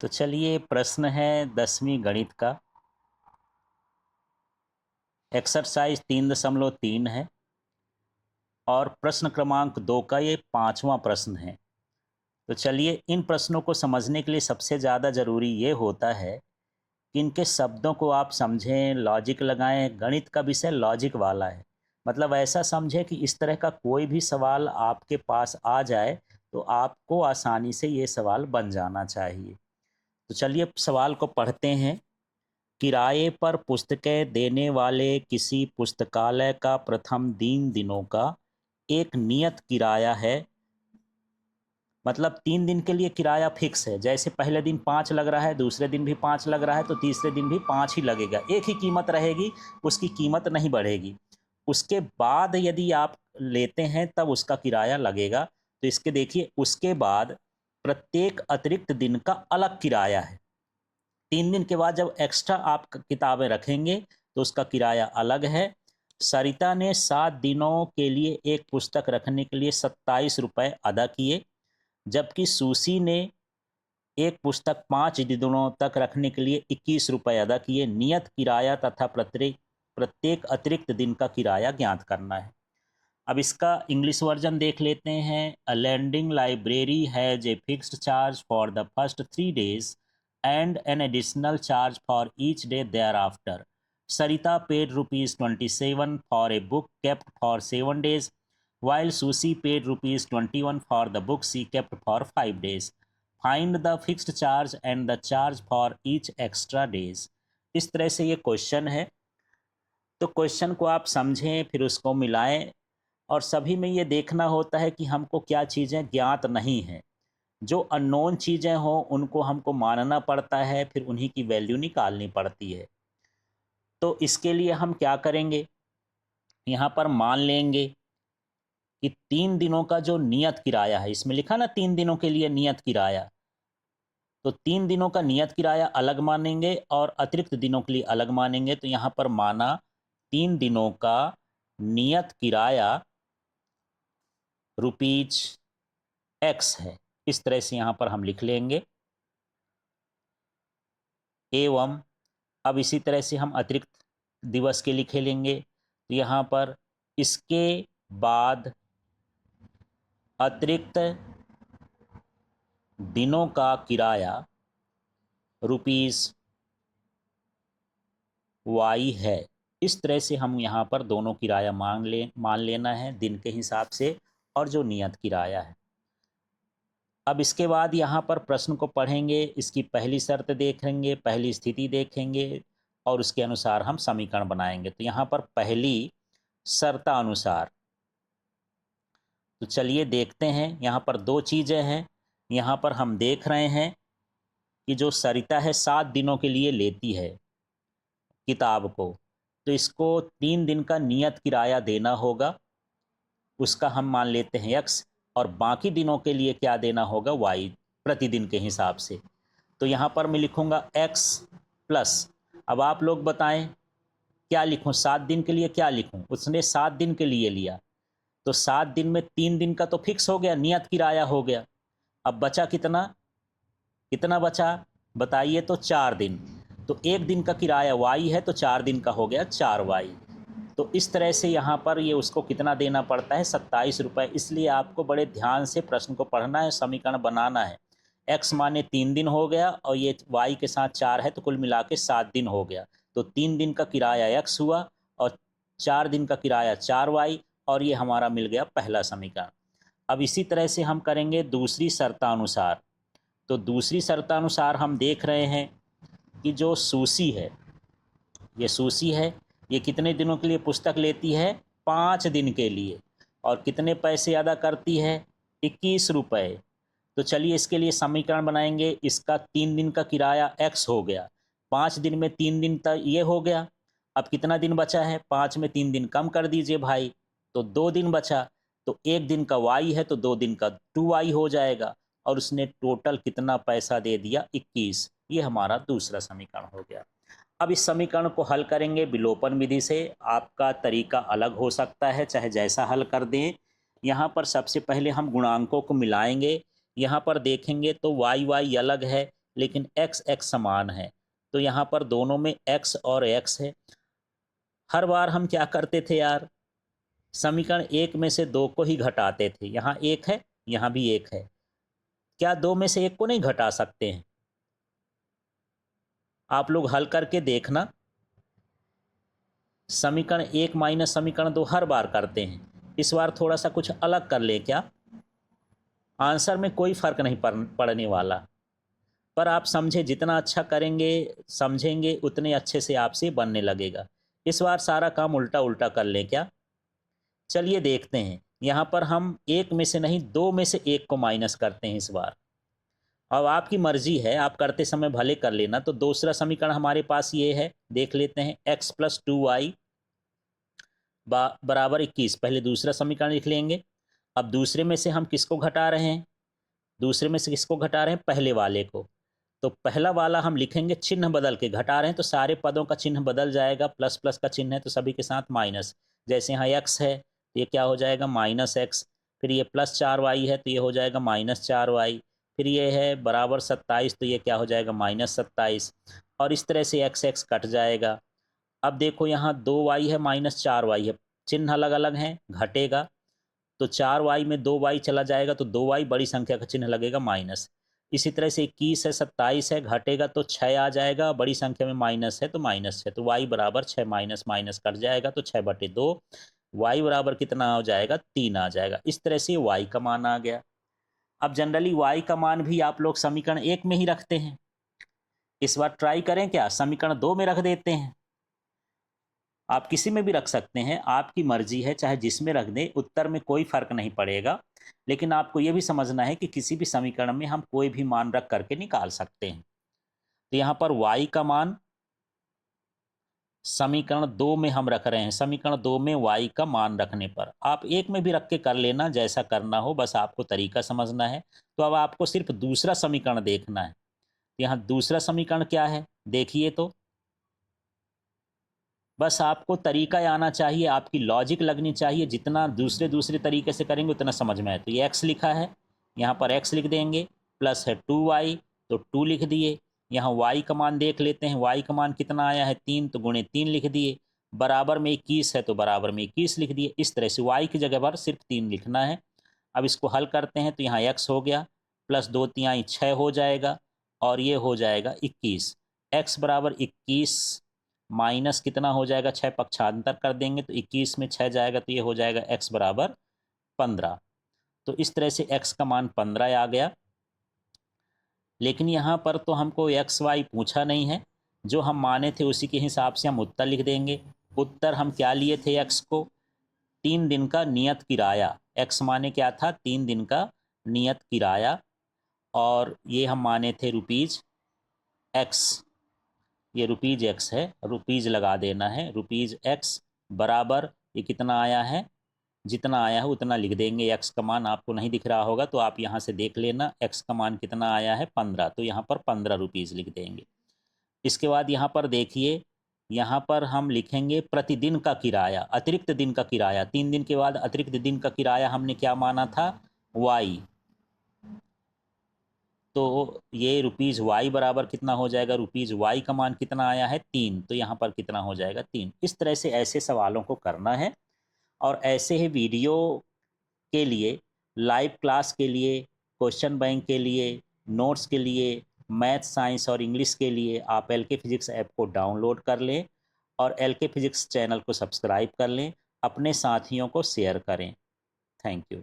तो चलिए प्रश्न है 10वीं गणित का। एक्सरसाइज 3.3 है और प्रश्न क्रमांक 2 का ये 5वां प्रश्न है। तो चलिए इन प्रश्नों को समझने के लिए सबसे ज़्यादा ज़रूरी ये होता है कि इनके शब्दों को आप समझें, लॉजिक लगाएं। गणित का विषय लॉजिक वाला है, मतलब ऐसा समझें कि इस तरह का कोई भी सवाल आपके पास आ जाए तो आपको आसानी से ये सवाल बन जाना चाहिए। तो चलिए सवाल को पढ़ते हैं। किराए पर पुस्तकें देने वाले किसी पुस्तकालय का प्रथम 3 दिनों का एक नियत किराया है। मतलब 3 दिन के लिए किराया फिक्स है। जैसे पहले दिन 5 लग रहा है, दूसरे दिन भी 5 लग रहा है, तो तीसरे दिन भी 5 ही लगेगा। एक ही कीमत रहेगी, उसकी कीमत नहीं बढ़ेगी। उसके बाद यदि आप लेते हैं तब उसका किराया लगेगा। तो इसके देखिए, उसके बाद प्रत्येक अतिरिक्त दिन का अलग किराया है। 3 दिन के बाद जब एक्स्ट्रा आप किताबें रखेंगे तो उसका किराया अलग है। सरिता ने 7 दिनों के लिए एक पुस्तक रखने के लिए 27 रुपये अदा किए, जबकि सुशी ने एक पुस्तक 5 दिनों तक रखने के लिए 21 रुपये अदा किए। नियत किराया तथा प्रत्येक प्रत्येक अतिरिक्त दिन का किराया ज्ञात करना है। अब इसका इंग्लिश वर्जन देख लेते हैं। A lending library has a fixed charge for the first 3 days and an additional charge for each day thereafter. Sarita paid rupees 27 for a book kept for 7 days, while Susie paid rupees 21 for the book she kept for 5 days. Find the fixed charge and the charge for each extra days. इस तरह से ये question है। तो question को आप समझें, फिर उसको मिलाएं, और सभी में ये देखना होता है कि हमको क्या चीज़ें ज्ञात नहीं हैं। जो अननोन चीज़ें हों उनको हमको मानना पड़ता है, फिर उन्हीं की वैल्यू निकालनी पड़ती है। तो इसके लिए हम क्या करेंगे, यहाँ पर मान लेंगे कि 3 दिनों का जो नियत किराया है, इसमें लिखा ना 3 दिनों के लिए नियत किराया, तो 3 दिनों का नियत किराया अलग मानेंगे और अतिरिक्त दिनों के लिए अलग मानेंगे। तो यहाँ पर माना 3 दिनों का नियत किराया रुपीज एक्स है। इस तरह से यहाँ पर हम लिख लेंगे। एवं अब इसी तरह से हम अतिरिक्त दिवस के लिखे लेंगे। तो यहाँ पर इसके बाद अतिरिक्त दिनों का किराया रुपीज वाई है। इस तरह से हम यहाँ पर दोनों किराया मान लेना है दिन के हिसाब से और जो नियत किराया है। अब इसके बाद यहाँ पर प्रश्न को पढ़ेंगे, इसकी पहली शर्त देखेंगे, पहली स्थिति देखेंगे और उसके अनुसार हम समीकरण बनाएंगे। तो यहाँ पर पहली शर्तानुसार, तो चलिए देखते हैं। यहाँ पर 2 चीज़ें हैं। यहाँ पर हम देख रहे हैं कि जो सरिता है 7 दिनों के लिए लेती है किताब को, तो इसको 3 दिन का नियत किराया देना होगा, उसका हम मान लेते हैं एक्स, और बाकी दिनों के लिए क्या देना होगा, वाई, प्रतिदिन के हिसाब से। तो यहाँ पर मैं लिखूँगा एक्स प्लस, अब आप लोग बताएं क्या लिखूँ, 7 दिन के लिए क्या लिखूँ। उसने 7 दिन के लिए लिया, तो 7 दिन में 3 दिन का तो फिक्स हो गया, नियत किराया हो गया। अब बचा कितना, कितना बचा बताइए, तो 4 दिन। तो 1 दिन का किराया वाई है, तो 4 दिन का हो गया 4 वाई। तो इस तरह से यहाँ पर ये उसको कितना देना पड़ता है, 27 रुपये। इसलिए आपको बड़े ध्यान से प्रश्न को पढ़ना है, समीकरण बनाना है। एक्स माने 3 दिन हो गया और ये वाई के साथ 4 है, तो कुल मिला के 7 दिन हो गया। तो 3 दिन का किराया एक्स हुआ और 4 दिन का किराया 4 वाई, और ये हमारा मिल गया पहला समीकरण। अब इसी तरह से हम करेंगे दूसरी शर्तानुसार। तो दूसरी शर्तानुसार हम देख रहे हैं कि जो सुशी है, ये सुशी है, ये कितने दिनों के लिए पुस्तक लेती है, 5 दिन के लिए, और कितने पैसे अदा करती है, 21 रुपये। तो चलिए इसके लिए समीकरण बनाएंगे। इसका 3 दिन का किराया एक्स हो गया, 5 दिन में 3 दिन तक ये हो गया। अब कितना दिन बचा है, 5 में 3 दिन कम कर दीजिए भाई, तो 2 दिन बचा। तो 1 दिन का वाई है, तो 2 दिन का 2 वाई हो जाएगा, और उसने टोटल कितना पैसा दे दिया, 21। ये हमारा दूसरा समीकरण हो गया। अब इस समीकरण को हल करेंगे विलोपन विधि से। आपका तरीका अलग हो सकता है, चाहे जैसा हल कर दें। यहाँ पर सबसे पहले हम गुणांकों को मिलाएंगे। यहाँ पर देखेंगे तो वाई वाई अलग है, लेकिन x x समान है, तो यहाँ पर दोनों में x और x है। हर बार हम क्या करते थे यार, समीकरण एक में से दो को ही घटाते थे। यहाँ एक है, यहाँ भी एक है, क्या दो में से एक को नहीं घटा सकते हैं? आप लोग हल करके देखना। समीकरण एक माइनस समीकरण दो हर बार करते हैं, इस बार थोड़ा सा कुछ अलग कर ले क्या? आंसर में कोई फर्क नहीं पड़ने वाला, पर आप समझे, जितना अच्छा करेंगे समझेंगे उतने अच्छे से आपसे बनने लगेगा। इस बार सारा काम उल्टा उल्टा कर लें क्या? चलिए देखते हैं। यहाँ पर हम एक में से नहीं, दो में से एक को माइनस करते हैं इस बार। अब आपकी मर्जी है, आप करते समय भले कर लेना। तो दूसरा समीकरण हमारे पास ये है, देख लेते हैं। x प्लस 2y बराबर 21। पहले दूसरा समीकरण लिख लेंगे। अब दूसरे में से हम किसको घटा रहे हैं? दूसरे में से किसको घटा रहे हैं? पहले वाले को। तो पहला वाला हम लिखेंगे, चिन्ह बदल के घटा रहे हैं तो सारे पदों का चिन्ह बदल जाएगा। प्लस प्लस का चिन्ह है तो सभी के साथ माइनस। जैसे यहाँ x है तो ये क्या हो जाएगा? Minus x। फिर ये प्लस 4y है तो ये हो जाएगा माइनस 4y। फिर ये है बराबर 27 तो ये क्या हो जाएगा? माइनस 27। और इस तरह से x x कट जाएगा। अब देखो यहाँ 2y है, माइनस 4y है, चिन्ह अलग अलग हैं, घटेगा तो 4y में 2y चला जाएगा तो 2y, बड़ी संख्या का चिन्ह लगेगा माइनस। इसी तरह से 21 है, 27 है, घटेगा तो 6 आ जाएगा, बड़ी संख्या में माइनस है तो माइनस 6, तो y बराबर 6, माइनस माइनस कट जाएगा तो 6/2, y बराबर कितना हो जाएगा? 3 आ जाएगा। इस तरह से y का मान आ गया। अब जनरली y का मान भी आप लोग समीकरण एक में ही रखते हैं। इस बार ट्राई करें क्या, समीकरण दो में रख देते हैं। आप किसी में भी रख सकते हैं, आपकी मर्जी है, चाहे जिसमें रख दें, उत्तर में कोई फर्क नहीं पड़ेगा। लेकिन आपको यह भी समझना है कि किसी भी समीकरण में हम कोई भी मान रख करके निकाल सकते हैं। तो यहाँ पर y का मान समीकरण दो में हम रख रहे हैं। समीकरण दो में y का मान रखने पर आप एक में भी रख के कर लेना, जैसा करना हो, बस आपको तरीका समझना है। तो अब आपको सिर्फ दूसरा समीकरण देखना है। यहाँ दूसरा समीकरण क्या है देखिए, तो बस आपको तरीका आना चाहिए, आपकी लॉजिक लगनी चाहिए। जितना दूसरे तरीके से करेंगे उतना समझ में आए। तो ये x लिखा है, यहाँ पर x लिख देंगे, प्लस है 2y तो 2 लिख दिए। यहाँ y का मान देख लेते हैं, y का मान कितना आया है? 3, तो गुणे 3 लिख दिए। बराबर में 21 है तो बराबर में 21 लिख दिए। इस तरह से y की जगह पर सिर्फ 3 लिखना है। अब इसको हल करते हैं तो यहाँ x हो गया, प्लस 2 3 6 हो जाएगा, और ये हो जाएगा 21। x बराबर 21 माइनस कितना हो जाएगा? 6 पक्षांतर कर देंगे तो 21 में 6 जाएगा तो ये हो जाएगा x बराबर 15। तो इस तरह से x का मान 15 आ गया। लेकिन यहाँ पर तो हमको x y पूछा नहीं है, जो हम माने थे उसी के हिसाब से हम उत्तर लिख देंगे। उत्तर हम क्या लिए थे? x को 3 दिन का नियत किराया, x माने क्या था? 3 दिन का नियत किराया, और ये हम माने थे रुपीज़ x। ये रुपीज़ x है, रुपीज़ लगा देना है। रुपीज़ x बराबर ये कितना आया है? जितना आया है उतना लिख देंगे। x का मान आपको नहीं दिख रहा होगा तो आप यहाँ से देख लेना, x का मान कितना आया है? 15, तो यहाँ पर 15 रुपीज़ लिख देंगे। इसके बाद यहाँ पर देखिए, यहाँ पर हम लिखेंगे प्रतिदिन का किराया, अतिरिक्त दिन का किराया। 3 दिन के बाद अतिरिक्त दिन का किराया हमने क्या माना था? y। तो ये रुपीज़ y बराबर कितना हो जाएगा? रुपीज़ y का मान कितना आया है? 3, तो यहाँ पर कितना हो जाएगा? 3। इस तरह से ऐसे सवालों को करना है। और ऐसे ही वीडियो के लिए, लाइव क्लास के लिए, क्वेश्चन बैंक के लिए, नोट्स के लिए, मैथ साइंस और इंग्लिश के लिए आप LK फिजिक्स ऐप को डाउनलोड कर लें और LK फिजिक्स चैनल को सब्सक्राइब कर लें। अपने साथियों को शेयर करें। Thank you.